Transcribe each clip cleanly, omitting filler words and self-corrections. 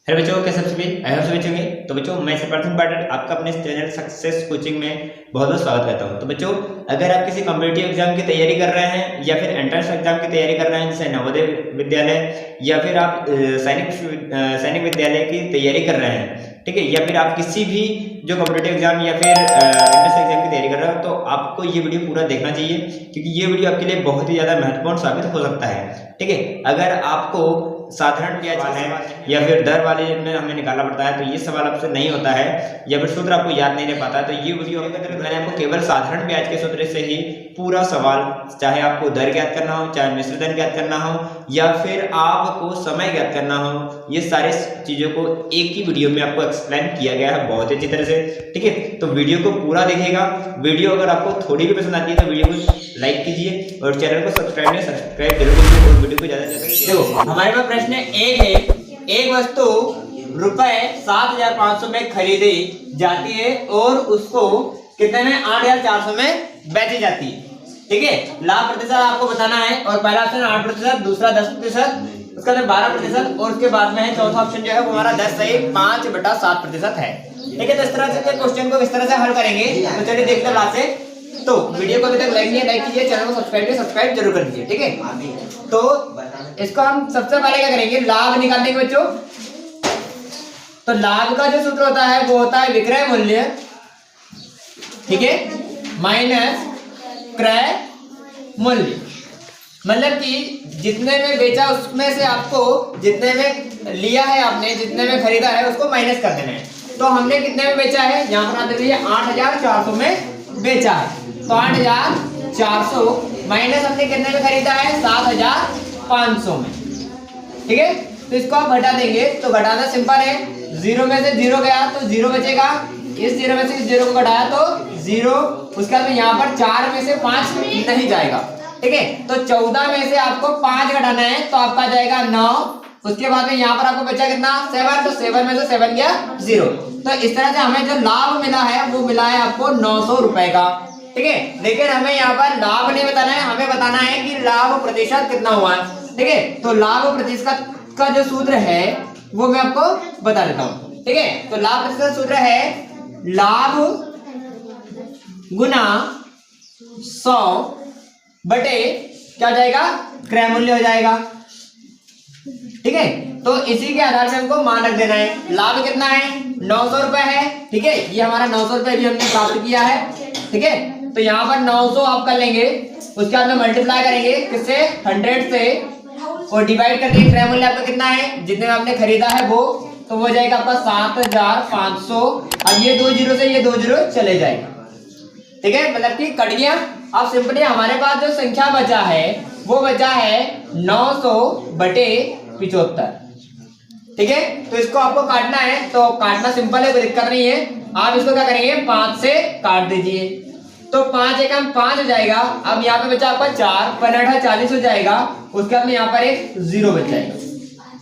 Hello बच्चों, कैसे आप सभी? आई होप सभी अच्छे होंगे। तो बच्चों, मैं प्रथम पाठक आपका अपने चैनल सक्सेस कोचिंग में बहुत बहुत स्वागत करता हूं। तो बच्चों, अगर आप किसी कॉम्पिटिटिव एग्जाम की तैयारी कर रहे हैं या फिर एंट्रेंस एग्जाम की तैयारी कर रहे हैं, जैसे नवोदय विद्यालय या फिर आप सैनिक विद्यालय की तैयारी कर रहे हैं, ठीक है, या फिर आप किसी भी जो कॉम्पिटिटिव एग्जाम या फिर एंट्रेंस एग्जाम की तैयारी कर रहे हो, तो आपको ये वीडियो पूरा देखना चाहिए, क्योंकि ये वीडियो आपके लिए बहुत ही ज़्यादा महत्वपूर्ण साबित हो सकता है। ठीक है, अगर आपको साधारण ब्याज है या फिर दर वाले में हमें निकालना पड़ता है, तो ये सवाल आपसे नहीं होता है, या फिर सूत्र आपको याद नहीं रह पाता है, तो ये वीडियो मैंने आपको केवल साधारण ब्याज के सूत्र से ही पूरा सवाल, चाहे आपको दर ज्ञात करना हो, चाहे मिश्र दर ज्ञात करना हो, या फिर आपको समय ज्ञात करना हो, ये सारे चीजों को एक ही वीडियो में आपको एक्सप्लेन किया गया है बहुत अच्छी तरह से। ठीक है, तो वीडियो को पूरा देखिएगा। वीडियो अगर आपको थोड़ी भी पसंद आती है तो वीडियो को लाइक कीजिए और चैनल को सब्सक्राइब जरूर कीजिए और वीडियो को ज्यादा से ज्यादा। देखो, हमारे पास प्रश्न एक है, एक वस्तु रुपए 7,500 में खरीदी जाती है और उसको कितने में 8,400 में बेची जाती है। ठीक है, लाभ प्रतिशत आपको बताना है, और पहला ऑप्शन 8%, दूसरा 10%, उसका 12%, और उसके बाद में है चौथा ऑप्शन जो है वो हमारा 10 से 5/7% है। ठीक है, तो इस तरह से क्वेश्चन को इस तरह से हल करेंगे। तो चलिए देखते हैं लास्ट से। तो वीडियो को अभी तक लाइक नहीं है, लाइक कीजिए, चैनल को सब्सक्राइब जरूर कर दीजिए। ठीक है, तो इसको हम सबसे पहले क्या करेंगे, लाभ निकालने के बच्चों। तो लाभ का जो सूत्र होता है वो होता है विक्रय मूल्य, ठीक है, माइनस क्रय मूल्य। मतलब कि जितने में बेचा उसमें से आपको जितने में लिया है आपने, जितने में खरीदा है उसको माइनस कर देना है। तो हमने कितने में बेचा है, यहाँ पर आप देखिए 8,400 में बेचा है। तो 8,400 माइनस हमने कितने में खरीदा है, 7,500 में। ठीक है, तो इसको आप घटा देंगे तो घटाना सिंपल है, 0 में से 0 गया तो 0 बचेगा, इस 0 में से इस 0 को घटाया तो 0, उसके बाद में यहाँ पर 4 में से 5 नहीं जाएगा। ठीक है, तो 14 में से आपको 5 घटाना है तो आपका जाएगा 9, उसके बाद में यहाँ पर आपको बचा कितना, 7, तो 7 में से 7 गया 0। तो इस तरह से हमें जो लाभ मिला है वो मिला है आपको 900 रुपए का। ठीक है, लेकिन हमें यहाँ पर लाभ नहीं बताना है, हमें बताना है कि लाभ प्रतिशत कितना हुआ है। ठीक है, तो लाभ प्रतिशत का जो सूत्र है वो मैं आपको बता देता हूँ। ठीक है, तो लाभ प्रतिशत सूत्र है लाभ गुना 100 बटे क्या जाएगा, क्रय मूल्य हो जाएगा। ठीक है, तो इसी के आधार पे हमको मान रख देना है। लाभ कितना है, 900 रुपए है। ठीक है, ये हमारा 900 रुपए भी हमने प्राप्त किया है। ठीक है, तो यहाँ पर 900 आप कर लेंगे, उसके बाद में मल्टीप्लाई करेंगे किससे, 100 से, और डिवाइड करके क्रय मूल्य आपका कितना है, जितने में आपने खरीदा है वो, तो वो जाएगा आपका 7,500। अब ये 2 जीरो से ये 2 जीरो चले जाएगा। ठीक है, मतलब कि कट गया। अब सिंपली हमारे पास जो संख्या बचा है वो बचा है 900 बटे 75। ठीक है, तो इसको आपको काटना है, तो काटना सिंपल है, कोई दिक्कत नहीं है। आप इसको क्या करेंगे, 5 से काट दीजिए, तो 5 एकम 5 हो जाएगा। अब यहाँ पे बचा आपका 4, 15 40 हो जाएगा, उसके बाद में यहाँ पर एक 0 बच जाएगा।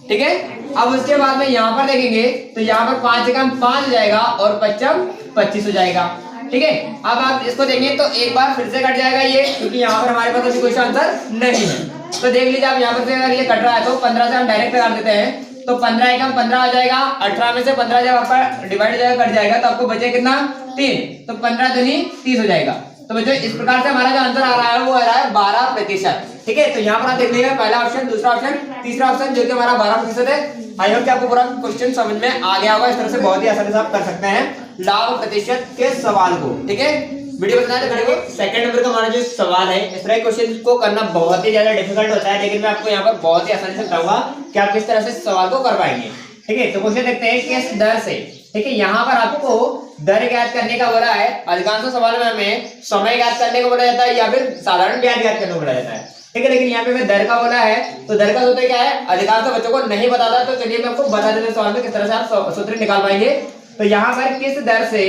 ठीक है, अब उसके बाद में यहाँ पर देखेंगे तो यहाँ पर 5 एकम 5 हो जाएगा और 55 25 हो जाएगा। ठीक है, अब आप इसको देंगे तो एक बार फिर से कट जाएगा ये, क्योंकि यहाँ पर हमारे पास अभी कोई आंसर नहीं है। तो देख लीजिए, आप यहाँ पर से अगर ये कट रहा है तो 15 से हम डायरेक्ट लगा देते हैं, तो 15 एकम 15 आ जाएगा, 18 में से 15 जब आपका डिवाइड जाएगा, कट जाएगा, तो आपको बचे कितना, 3, तो 15 दूनी 30 हो जाएगा। तो बच्चों, इस प्रकार से हमारा जो आंसर आ रहा है वो आ रहा है 12%। ठीक है, तो यहाँ पर आप देख लीजिए, पहला ऑप्शन, दूसरा ऑप्शन, तीसरा ऑप्शन, जो कि हमारा 12% है। आई होप कि आपको पूरा क्वेश्चन समझ में आ गया होगा। इस तरह से बहुत ही आसानी से आप कर सकते हैं लाभ प्रतिशत के सवाल को। ठीक है, वीडियो बताना तो करेंगे। सेकंड नंबर का हमारा जो सवाल है, इस तरह के क्वेश्चन को करना बहुत ही ज्यादा डिफिकल्ट होता है, लेकिन मैं आपको यहाँ पर बहुत ही आसानी से बताऊंगा कि आप किस तरह से सवाल को कर पाएंगे। ठीक है, तो क्वेश्चन देखते हैं किस दर से। ठीक है, यहाँ पर आपको दर ज्ञात करने का बोला है। अधिकांश सवाल में हमें समय ज्ञात करने को बोला जाता है या फिर साधारण ब्याज ज्ञात करने को बोला जाता है। ठीक है, लेकिन यहाँ पे मैं दर का बोला है, तो दर का सूत्र क्या है, अधिकांश बच्चों को नहीं पता था, तो चलिए मैं आपको बता देता हूं सवाल में किस तरह से आप सूत्र निकाल पाएंगे। तो यहाँ पर किस दर से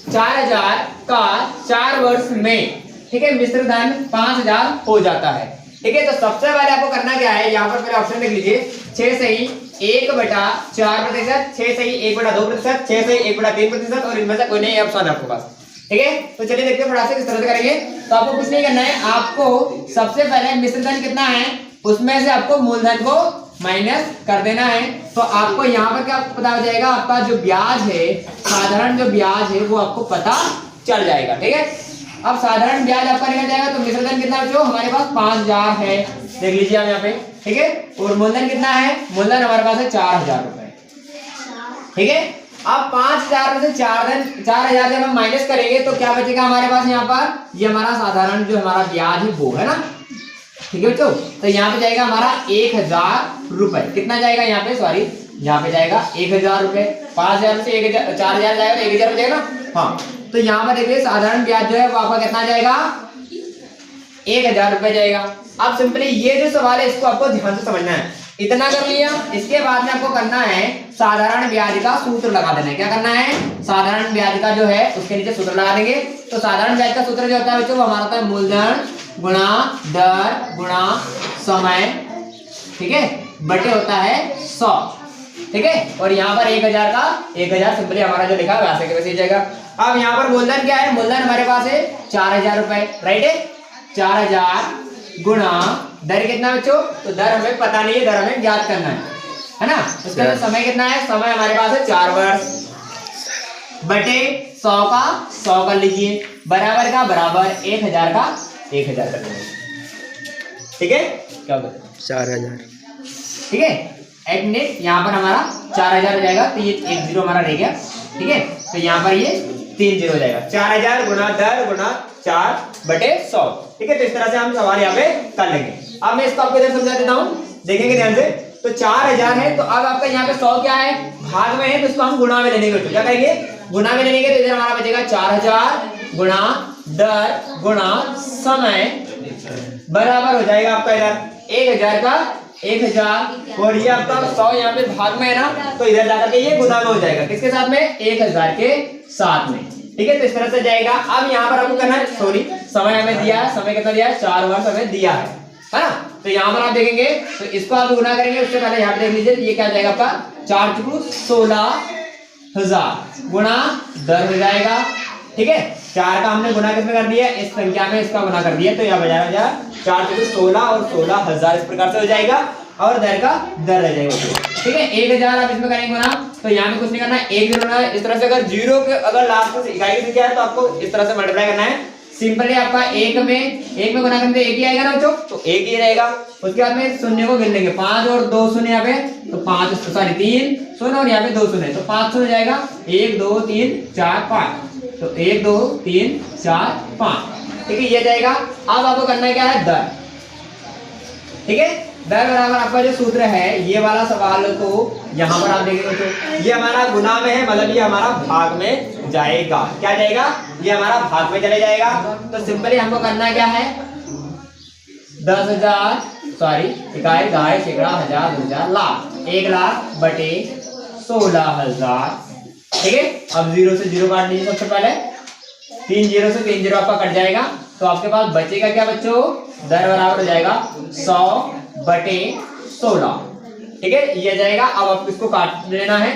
4,000 का 4 वर्ष में, ठीक है, मिश्र धन 5,000 हो जाता है। ठीक है, तो सबसे पहले आपको करना क्या है, यहाँ पर पहले ऑप्शन देख लीजिए, 6 से ही 1/4%, 6 से ही 1/2%, 6 से ही 1/3%, और इनमें से कोई नहीं ऑप्शन आपके पास। ठीक है, तो चलिए देखते हैं फटाफट किस तरह से करेंगे। तो आपको कुछ नहीं करना है, आपको सबसे पहले मिश्र धन कितना है उसमें से आपको मूलधन को माइनस कर देना है। तो आपको यहाँ पर क्या पता हो जाएगा, आपका जो ब्याज है, साधारण जो ब्याज है वो आपको पता चल जाएगा। ठीक है, अब साधारण ब्याज आपका निकल जाएगा। तो मिश्र धन कितना जो हमारे पास 5000 है, देख लीजिए आप यहाँ पे। ठीक है, और मूलधन कितना है, मूलधन हमारे पास है 4000 रुपए। ठीक है, अब 5000 में से 4000 जब हम माइनस करेंगे तो क्या बचेगा हमारे पास यहाँ पर, ये हमारा साधारण जो हमारा ब्याज है वो है ना। ठीक है बच्चों, तो यहाँ पे जाएगा हमारा 1000 रुपए। कितना जाएगा यहाँ पे, सॉरी यहाँ पे जाएगा 1000 रुपए। 5000 में से 4000 जाएगा तो 1000 बचेगा ना। हाँ, तो यहाँ पर देखिए साधारण ब्याज जो है वो आपका कितना जाएगा, 1000 रुपए जाएगा। अब सिंपली ये जो सवाल है इसको आपको ध्यान से समझना है। इतना कर लिया, इसके बाद में आपको करना है साधारण ब्याज का सूत्र लगा देना है। क्या करना है, साधारण ब्याज का जो है उसके नीचे सूत्र लगा देंगे। तो साधारण ब्याज का सूत्र जो होता है बच्चों वो हमारा होता है मूलधन गुणा दर गुणा समय, ठीक है, बटे होता है 100। ठीक है, और यहाँ पर 1000 का 1000 सिंपली हमारा जो लिखा है वैसे के वैसे जाएगा। अब यहाँ पर मूलधन क्या है, मूलधन हमारे पास है 4000 रुपए, राइट है। 4000 गुणा दर कितना बच्चों, तो दर हमें पता नहीं है, दर हमें ज्ञात करना है ना। उसके बाद समय कितना है, समय हमारे पास है 4 वर्ष, बटे 100 का 100 कर लीजिए, बराबर का बराबर 1000 का 1000 कर लीजिए। ठीक है, क्या होगा 4000। ठीक है, एक मिनट, यहाँ पर हमारा 4000 हो जाएगा, तो ये 1 0 हमारा रह गया। ठीक है, तो यहाँ पर ये 3 0 हो जाएगा। 4000 गुणा दर गुणा 4 बटे 100। ठीक है, तो इस तरह से हम सवाल यहाँ पे कर लेंगे। अब मैं इसको आपको इधर समझा देता हूँ, देखेंगे ध्यान से। तो 4000 है, तो अब आपका यहाँ पे 100 क्या है, भाग में है, तो इसको हम गुणा में लेने के, क्या करेंगे, गुणा में लेंगे। तो इधर हमारा बचेगा 4000 गुणा दर गुणा समय बराबर हो जाएगा आपका इधर 1000 का 1000, और ये आपका 100 यहाँ पे भाग में है ना, तो इधर जाकर के ये गुणा में हो जाएगा, किसके साथ में, 1000 के साथ में। ठीक है, तो इस तरह से जाएगा। अब यहाँ पर आपको करना है, सॉरी समय हमें दिया है, समय कितना दिया है, 4 वर्ष हमें दिया है ना। तो यहाँ पर आप देखेंगे तो इसको आप गुणा करेंगे, उससे पहले यहाँ पे देख लीजिए ये क्या जाएगा आपका 4 चुकू 16000 गुणा दर हो जाएगा। ठीक है, 4 का हमने गुणा किसमें कर दिया, इस संख्या में इसका गुणा कर दिया, तो यहाँ बजाया 4 चुकू 16 और 16000 इस प्रकार से हो जाएगा, और दर का दर रह जाएगा। ठीक है, 1000 आप इसमें करेंगे ना, तो यहाँ में कुछ नहीं करना है, 1 0 है। इस तरह से अगर 0 के अगर लास्ट में इकाई की संख्या है तो आपको इस तरह से मल्टीप्लाई करना है। सिंपली आपका 1 में गुणा करने से 1 ही आएगा ना बच्चों, तो 1 ही रहेगा। उसके बाद में शून्य को गिन लेंगे, 5 और 2 शून्य यहाँ पे, तो 5 सॉरी 3 शून्य और यहाँ पे 2 शून्य, तो 5 शून्य जाएगा, 1 2 3 4 5, तो 1 2 3 4 5। ठीक है, ये जाएगा। अब आपको करना है क्या है, दर। ठीक है, दर बराबर आपका जो सूत्र है, ये वाला सवाल को यहाँ पर आप देखेंगे तो ये हमारा गुना में है, मतलब ये हमारा भाग में जाएगा। क्या जाएगा, ये हमारा भाग में चले जाएगा। तो सिंपली हमको करना क्या है, 10,000 सॉरी इकाई दहाई सैकड़ा हजार 2000 लाख 1 लाख बटे 16,000। ठीक है, अब 0 से 0 काट लीजिए। सबसे पहले 3 0 से 3 0 आपका कट जाएगा, तो आपके पास बचेगा क्या बच्चों, दर बराबर हो जाएगा 100 बटे 16। ठीक है, ये जाएगा। अब आपको इसको काट लेना है,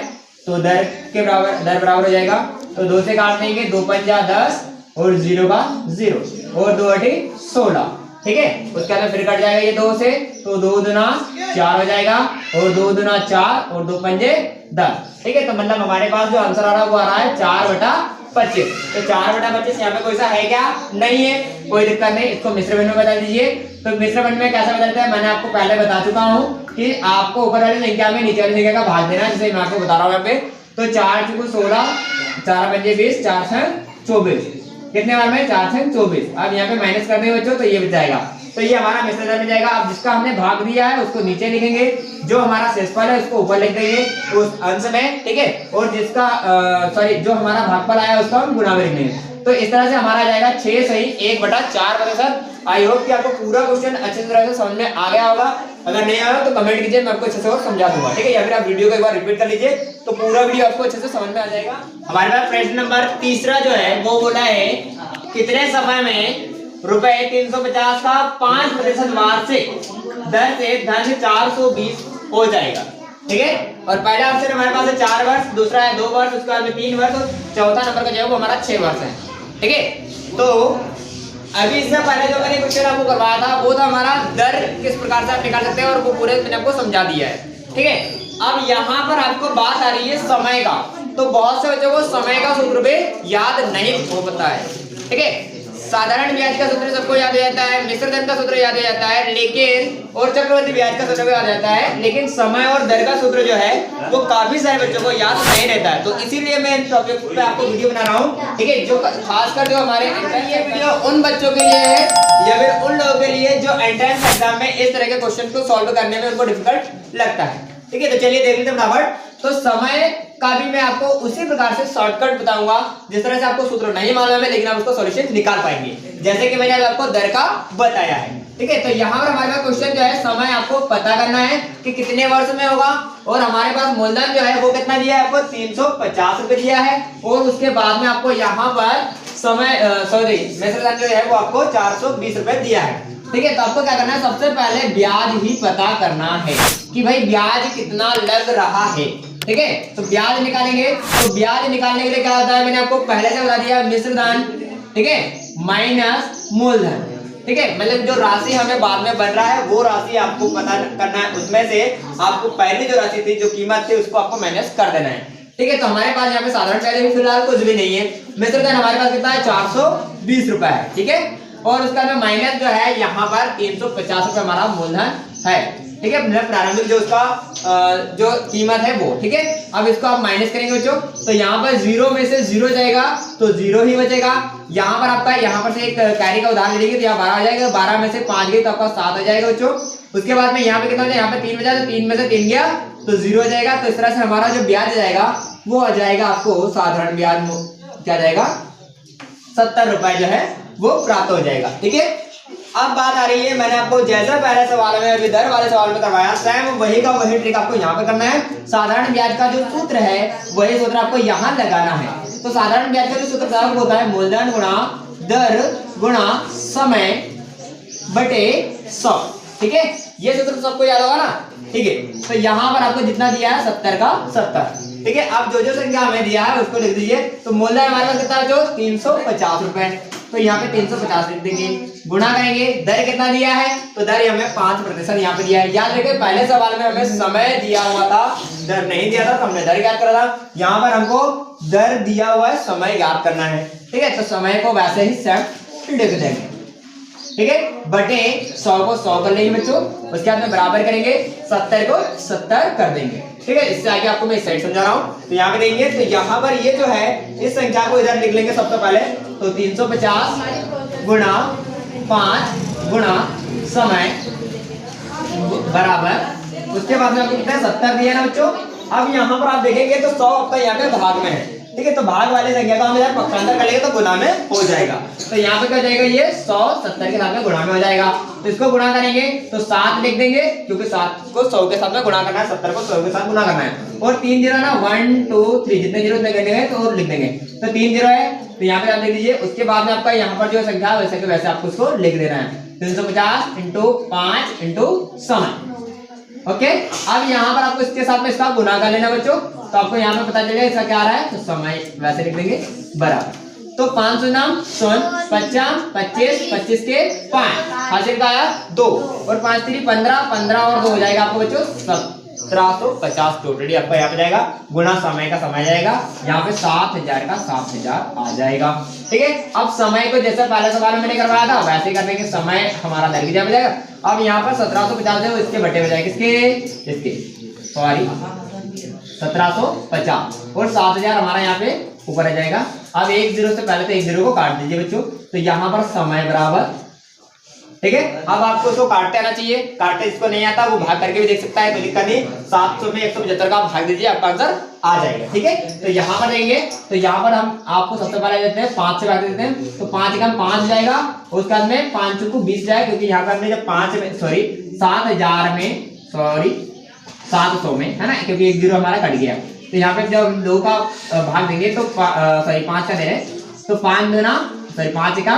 तो दर बराबर हो जाएगा, तो 2 से काट देंगे, 2 पंजा 10 और 0 का 0 और 2 अठी 16। ठीक है, उसके बाद फिर कट जाएगा ये 2 से, तो 2 दूना 4 हो जाएगा, और 2 दूना 4 और 2 पंजे 10। ठीक है, तो मतलब हमारे पास जो आंसर आ रहा है वो आ रहा है 4/25। तो 4/25 यहाँ पे कोई सा है क्या, नहीं है, कोई दिक्कत नहीं। इसको मिश्र भिन्न में बदल दीजिए। तो मिश्र भिन्न में कैसे बदलते हैं, मैंने आपको पहले बता चुका हूँ कि आपको ऊपर वाली संख्या में नीचे वाली संख्या का भाग देना है, जैसे मैं आपको बता रहा हूँ यहाँ पे। तो 4 चुकू 16, 4 पंजे 20, 4 छह 24, कितने बार में 4 छह 24। अब यहाँ पे माइनस करने बच्चों, तो ये बच जाएगा, तो ये हमारा मिश्र धन में जाएगा। अब जिसका हमने भाग दिया है उसको नीचे लिखेंगे, जो हमारा शेषफल है उसको ऊपर लिख देंगे उस अंश में। ठीक है, और जिसका सॉरी जो हमारा भागफल आया उसको हम गुणा में लिख देंगे। तो इस तरह से हमारा जाएगा 6 सही 1/4। आई होप कि आपको पूरा क्वेश्चन अच्छी तरह से समझ में आ गया होगा। अगर नहीं आया तो कमेंट कीजिए, मैं आपको अच्छे से और समझा दूंगा। ठीक है, या फिर आप वीडियो को एक बार रिपीट कर लीजिए, तो पूरा वीडियो आपको अच्छे से समझ में आ जाएगा। हमारे पास प्रश्न नंबर 3 जो है वो बोला है, कितने समय में रुपए 350 का 5% वार्षिक दर से धन 420 हो जाएगा। ठीक है, और पहला ऑप्शन हमारे पास है 4 वर्ष, दूसरा है 2 वर्ष, उसके बाद में 3 वर्ष, और चौथा नंबर का जो है वो हमारा 6 वर्ष है। ठीक है, तो अभी इससे पहले जो मैंने क्वेश्चन आपको करवाया था वो था हमारा दर किस प्रकार से आप निकाल सकते हैं, और वो पूरे मैंने आपको समझा दिया है। ठीक है, अब यहाँ पर आपको बात आ रही है समय का। तो बहुत से बच्चों को समय का सूत्र भी याद नहीं हो पाता है। ठीक है, साधारण ब्याज का सूत्र सबको याद हो जाता है, मिश्र धन का सूत्र याद हो जाता है, लेकिन और चक्रवृद्धि ब्याज का सूत्र भी याद जाता है, लेकिन समय और दर का सूत्र जो है वो काफी सारे बच्चों को याद नहीं रहता है। तो इसीलिए मैं इन टॉपिक पे आपको वीडियो बना रहा हूँ। ठीक है, जो खासकर जो हमारे ये वीडियो उन बच्चों के लिए है या फिर उन लोगों के लिए जो एंट्रेंस एग्जाम में इस तरह के क्वेश्चन को सॉल्व करने में उनको डिफिकल्ट लगता है। ठीक है, तो चलिए देख लेते हैं फटाफट। तो समय का भी मैं आपको उसी प्रकार से शॉर्टकट बताऊंगा जिस तरह से आपको सूत्र नहीं मालूम है लेकिन आप उसको सॉल्यूशन निकाल पाएंगे, जैसे कि मैंने आपको दर का बताया है। ठीक है, तो यहाँ पर हमारे पास क्वेश्चन जो है समय आपको पता करना है कि कितने वर्ष में होगा, और हमारे पास मूलधन जो है वो कितना दिया है आपको 350 रुपए दिया है, और उसके बाद में आपको यहाँ पर समय मिश्र धन जो है वो आपको 420 रुपए दिया है। ठीक है, तो आपको क्या करना है, सबसे पहले ब्याज ही पता करना है कि भाई ब्याज कितना लग रहा है। ठीक है, तो ब्याज निकालेंगे। तो ब्याज निकालने के लिए क्या होता है, मैंने आपको पहले से बता दिया, मिश्र धन, ठीक है, माइनस मूलधन। ठीक है, मतलब जो राशि हमें बाद में बन रहा है वो राशि आपको पता करना है, उसमें से आपको पहली जो राशि थी, जो कीमत थी, उसको आपको माइनस कर देना है। ठीक है, तो हमारे पास यहाँ पे साधारण ब्याज भी फिलहाल कुछ भी नहीं है। मिश्र धन हमारे पास कितना है, 420 रुपए है। ठीक है, और उसका में माइनस जो है यहाँ पर 350 रुपए हमारा मूलधन है। ठीक है, मतलब प्रारंभिक जो उसका जो कीमत है वो। ठीक है, अब इसको आप माइनस करेंगे बच्चों, तो यहाँ पर 0 में से 0 जाएगा तो 0 ही बचेगा। यहाँ पर आपका यहाँ पर से एक कैरी का उदाहरण लेंगे तो यहाँ 12 आ जाएगा, 12 में से 5 गए तो आपका 7 आ जाएगा बच्चों। उसके बाद में यहाँ पे कितना हो जाएगा, यहाँ पे 3 बचा तो 3 में से 3 गया तो 0 हो जाएगा। तो इस तरह से हमारा जो ब्याज जाएगा वो आ जाएगा आपको साधारण ब्याज क्या जाएगा 70 रुपए जो है वो प्राप्त हो जाएगा। ठीक है, अब बात आ रही है, मैंने आपको जैसा पहले सवाल में अभी दर वाले सवाल में करवाया, सेम वही का वही ट्रिक आपको यहाँ पे करना है। साधारण ब्याज का जो सूत्र है वही सूत्र आपको यहाँ लगाना है। तो साधारण ब्याज का जो सूत्र होता है मूलधन गुणा दर गुणा समय बटे 100। ठीक है, ये सूत्र सबको याद होगा ना। ठीक है, तो यहाँ पर आपको जितना दिया है 70 का 70। ठीक है, अब जो जो संख्या हमें दिया है उसको लिख दीजिए। तो मूलधन हमारे पास कितना है जो 350 रुपए, तो यहाँ पे 350 लिख देंगे, गुणा करेंगे। दर कितना दिया है, तो दर हमें 5% यहाँ पे दिया है। याद रखिए पहले सवाल में हमें समय दिया हुआ था, दर नहीं दिया था, तो हमने दर ज्ञात करा था। यहाँ पर हमको दर दिया हुआ है, समय ज्ञात करना है। ठीक है, तो समय को वैसे ही सेट लिख देंगे। ठीक है, बटे 100 को 100 कर लेंगे बच्चों, उसके बाद में बराबर करेंगे 70 को 70 कर देंगे। ठीक है, इससे आगे आपको मैं इस साइड समझा रहा हूँ। तो यहाँ पे देंगे, तो यहाँ पर ये जो है इस संख्या को इधर लिख लेंगे सबसे पहले। तो 350 गुणा 5 गुणा समय बराबर, उसके बाद में आपको कितना 70 दिया ना बच्चों। अब यहाँ पर आप देखेंगे तो 100 आपका यहाँ पे भाग में है। ठीक है, तो भाग वाले संख्या का हम इधर पक्षांतर कर लेंगे तो गुणा में हो जाएगा। तो यहाँ पे क्या हो जाएगा, ये 100 70 के साथ में गुणा में हो जाएगा। तो इसको गुणा करेंगे तो 7 लिख देंगे, क्योंकि 7 को 100 के साथ में गुणा करना है, 70 को 100 के साथ गुणा करना है। और 3 जीरो ना 1 2 3 जितने जीरो लगेंगे तो और लिख देंगे। तो 3 जीरो है, तो यहाँ पे आप लिख दीजिए। उसके बाद में आपका यहाँ पर जो संख्या है वैसे के वैसे आपको उसको लिख देना है। 350 इंटू 5 इंटू समय। ओके, अब यहाँ पर आपको इसके साथ में इसका गुणा कर लेना बच्चों, तो आपको यहाँ पे पता चलेगा इसका क्या आ रहा है। तो समय वैसे लिख देंगे बराबर। तो 5 गुना 50 25 25 के 5 हासिल का आया 2 और 5 3 15 15 और 2 हो जाएगा आपको बच्चों 1750 टोटली आपका यहाँ पे जाएगा। गुणा समय का समय जाएगा, यहाँ पे 7000 का 7000 आ जाएगा। ठीक है, अब समय को जैसे पहले सवाल में मैंने करवाया था वैसे ही करने के समय हमारा दर की जाएगा। अब यहाँ पर 1750 है, इसके बटे हो जाएगा इसके सॉरी 1750 और 7000 हमारा यहाँ पे ऊपर आ जाएगा। अब 1 जीरो से पहले तो 1 जीरो को काट दीजिए बच्चों, तो यहाँ पर समय बराबर। ठीक है, अब आपको इसको काटते आना चाहिए, काटते इसको नहीं आता वो भाग करके भी देख सकता है, कोई दिक्कत नहीं। 700 में 175 का भाग दीजिए, आपका आंसर आ जाएगा। ठीक है, तो यहाँ पर देंगे, तो यहाँ पर हम आपको सबसे पहले देते हैं 5 से भाग देते हैं, तो 5 का 5 जाएगा, उसके बाद में 5 को 20 जाएगा, क्योंकि यहाँ पर हमने जब 7000 में 700 में है ना, क्योंकि 1 जीरो हमारा कट गया। तो यहाँ पे जब 2 का भाग देंगे तो 5 का दे रहे, तो 5 गुना 5 का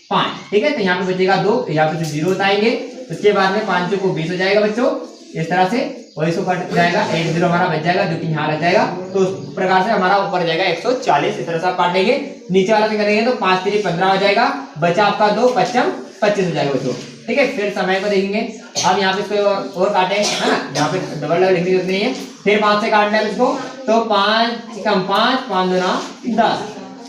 5। ठीक है, तो यहाँ पे बचेगा 2, तो यहाँ पे 0 बताएंगे। उसके बाद में 5 को 20 हो जाएगा बच्चों इस तरह से। और इसको कट जाएगा, 1 0 हमारा बच जाएगा जो कि यहाँ लग जाएगा। तो उस प्रकार से हमारा ऊपर जाएगा 140। इस तरह से आप काट लेंगे, नीचे वाला से करेंगे तो 5 3 15 हो जाएगा, बचा आपका 2 5 25 हो जाएगा बच्चों। ठीक है, फिर समय को देखेंगे। अब यहाँ पे इसको और काटे है ना, यहाँ पे डबल डबल लिखने की जरूरत नहीं है। फिर 5 से काटना है इसको, तो 5 कम 5 5 दूना 10।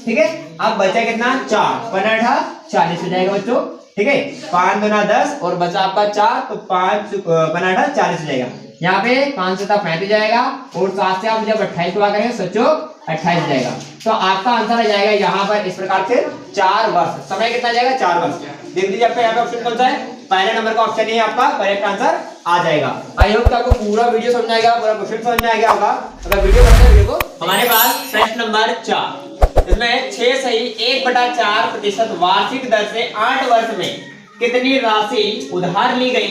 ठीक है, अब बचा कितना 4 15 40 हो जाएगा बच्चों। ठीक है, 5 दूना 10 और बचा आपका 4, तो 5 15 40 हो जाएगा। यहाँ पे 5 से 35 जाएगा और 7 से आप जब 28 को करेंगे सच्चो 28 हो जाएगा। तो आपका आंसर आ जाएगा यहाँ पर इस प्रकार से 4 वर्ष। समय कितना जाएगा 4 वर्ष। देख लीजिए आपका यहाँ पे ऑप्शन कौन सा है, पहले नंबर का ऑप्शन ही आपका करेक्ट आंसर आ जाएगा। आई होप आपको पूरा वीडियो समझ आएगा, पूरा क्वेश्चन समझ में आ गया होगा। अगर वीडियो पसंद है वीडियो को, हमारे पास प्रश्न नंबर 4, इसमें 6 सही 1/4% वार्षिक दर से 8 वर्ष में कितनी राशि उधार ली गई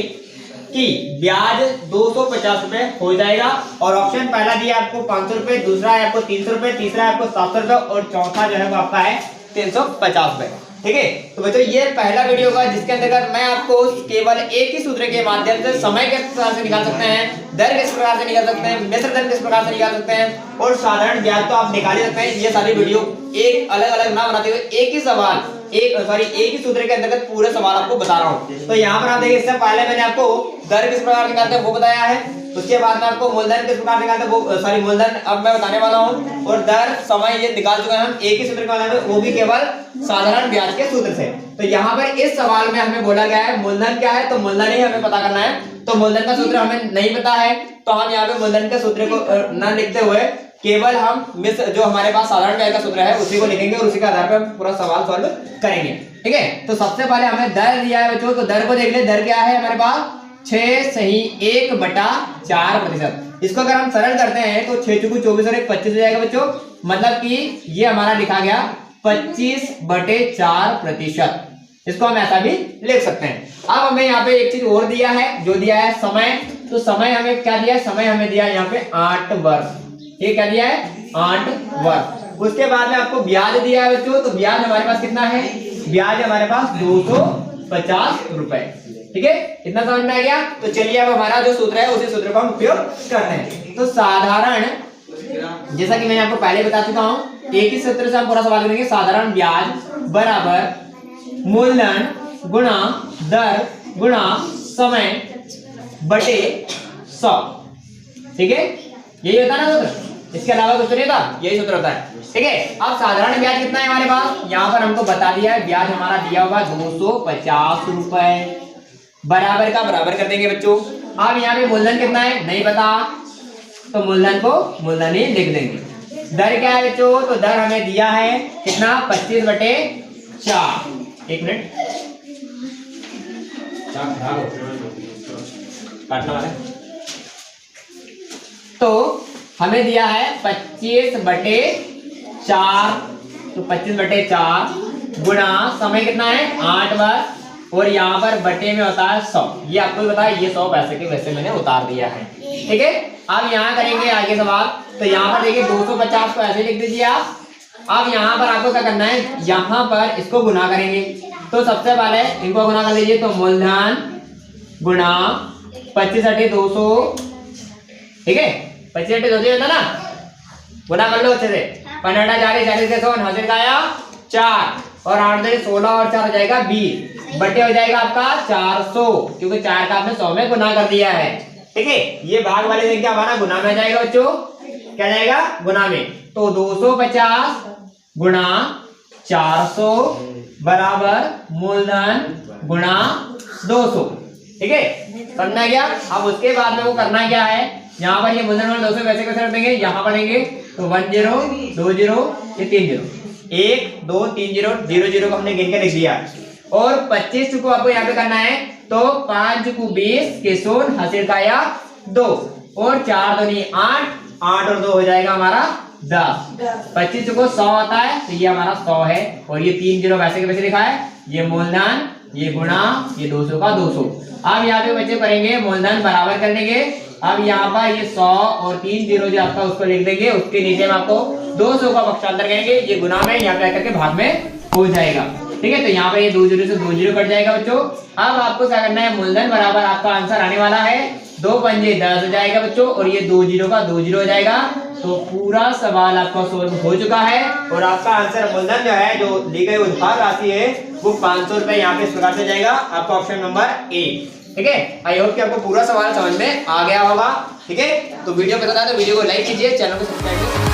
कि ब्याज 250 रुपए हो जाएगा। और ऑप्शन पहला दिया आपको 500 रुपए, दूसरा है आपको 300 रुपए, तीसरा है आपको 700 रुपए और चौथा जो है वो आपका है 350 रुपए। ठीक है, तो बच्चों ये पहला वीडियो होगा जिसके अंतर्गत मैं आपको केवल एक ही सूत्र के माध्यम से समय के प्रकार से निकाल सकते हैं, दर किस प्रकार से निकाल सकते हैं, मिश्र दर किस प्रकार से निकाल सकते हैं और साधारण ब्याज तो आप निकाल ही सकते हैं। ये सारी वीडियो एक अलग अलग ना बनाते हुए एक ही सवाल एक ही सूत्र के अंतर्गत पूरे सवाल आपको बता रहा हूँ। तो यहाँ पर आप देखिए, इससे पहले मैंने आपको दर किस प्रकार निकालते हैं वो बताया है, उसके बाद में आपको मूलधन किस प्रकार निकालते हैं वो मूलधन अब मैं बताने वाला हूँ, और दर समय ये निकाल चुके हैं हम एक ही सूत्र का, वो भी केवल साधारण ब्याज के सूत्र से। तो यहाँ पर इस सवाल में हमें बोला गया है मूलधन क्या है, तो मूलधन ही हमें पता करना है। तो मूलधन का सूत्र हमें नहीं पता है, तो हम यहाँ पे मूलधन के सूत्र को न लिखते हुए केवल हम जो हमारे पास साधारण ब्याज का सूत्र है उसी को लिखेंगे और उसी के आधार पर हम पूरा सवाल सॉल्व करेंगे। ठीक है, तो सबसे पहले हमें दर दिया है बच्चों, तो दर को देख ले। दर क्या है हमारे पास 6 सही 1/4%। इसको अगर हम सरल करते हैं तो 6 चुकू 24 और 1 25 हो जाएगा बच्चों। मतलब कि ये हमारा लिखा गया 25/4%। इसको हम ऐसा भी लिख सकते हैं। अब हमें यहाँ पे एक चीज और दिया है, जो दिया है समय। तो समय हमें क्या दिया है, समय हमें दिया है यहाँ पे 8 वर्ष। ये क्या दिया है 8 वर्ष। उसके बाद में आपको ब्याज दिया है बच्चों, तो ब्याज हमारे पास कितना है, ब्याज हमारे पास 250 रुपए। ठीक है, इतना समझ में आ गया। तो चलिए अब हमारा जो सूत्र है उसी सूत्र को हम उपयोग करते हैं। तो साधारण, जैसा कि मैंने आपको पहले बता चुका हूं, एक ही सूत्र से हम पूरा सवाल करेंगे। साधारण ब्याज बराबर मूलधन गुणा दर गुणा समय बटे 100। ठीक है, यही होता है ना सूत्र, इसके अलावा कुछ नहीं था, यही सूत्र होता है। ठीक है, अब साधारण ब्याज कितना है हमारे पास, यहाँ पर हमको बता दिया है। ब्याज हमारा दिया हुआ 250 रुपए, बराबर का बराबर कर देंगे बच्चों। अब यहाँ पे मूलधन कितना है नहीं पता, तो मूलधन को मूलधन ही लिख देंगे। दर क्या है बच्चों, तो दर हमें दिया है कितना 25/4। एक मिनट काटना वाला, तो हमें दिया है 25/4। तो 25/4 गुणा समय कितना है 8 वर्ष, और यहाँ पर बटे में होता है 100। ये आपको पता है, ये 100 पैसे के वैसे मैंने उतार दिया है। ठीक है, अब यहाँ करेंगे आगे सवाल। तो यहाँ पर देखिए 250 को ऐसे लिख दीजिए आप। अब यहाँ पर आपको क्या करना है, यहाँ पर इसको गुना करेंगे। तो सबसे पहले इनको गुना कर लीजिए। तो मूलधन गुणा 25/200। ठीक है, 25/200 होता ना, गुना कर लो अच्छे से। 15 40 40 से 100 हासिल का आया 4 और 8 से 16 और 4 हो जाएगा 20, बटे हो जाएगा आपका 400, क्योंकि 4 का आपने 100 में गुना कर दिया है। ठीक है, ये भाग वाले संख्या हमारा गुना में जाएगा बच्चों, क्या जाएगा गुना में। तो 250 गुणा 400 बराबर मूलधन गुणा 200। ठीक है, समझना गया। अब उसके बाद में वो करना क्या है, यहाँ पर ये मूलधन 200 वैसे कैसे रख देंगे, यहाँ पर लेंगे तो 1 0 2 0 ये 3 0 1 2 3 0 0 0 को हमने गिन के लिख दिया। और 25 को आपको यहाँ पे करना है, तो 5 को 20 के 100 हासिल का आया 2 और 4 2 8 8 और 2 हो जाएगा हमारा 10। 25 को 100 आता है, तो ये हमारा 100 है। और ये 3 0 वैसे के वैसे लिखा है, ये मूलधन ये गुणा ये 200 का 200। अब यहाँ पे बच्चे करेंगे मूलधन बराबर कर लेंगे। अब यहाँ पर ये 100 और 3 0 जो आपका उसको लिख देंगे, उसके नीचे में आपको 200 का पक्षांतर करेंगे, ये गुना में यहाँ पे आकर के भाग में हो जाएगा। ठीक है, तो यहाँ पे ये 2 0 से 2 0 कट जाएगा बच्चों। अब आपको क्या करना है, मूलधन बराबर आपका आंसर आने वाला है 2 पंजे 10 हो जाएगा बच्चों, और ये 2 जीरो का 2 जीरो हो जाएगा। तो पूरा सवाल आपका सॉल्व हो चुका है और आपका आंसर मूलधन जो है, जो दी गई उत्पाद राशि है, वो 500 रुपए यहाँ पे इस प्रकार से जाएगा आपका ऑप्शन नंबर ए। ठीक है, आई होप कि आपको पूरा सवाल समझ में आ गया होगा। ठीक है, तो वीडियो पसंद आया तो वीडियो को लाइक कीजिए, चैनल को सब्सक्राइब कीजिए।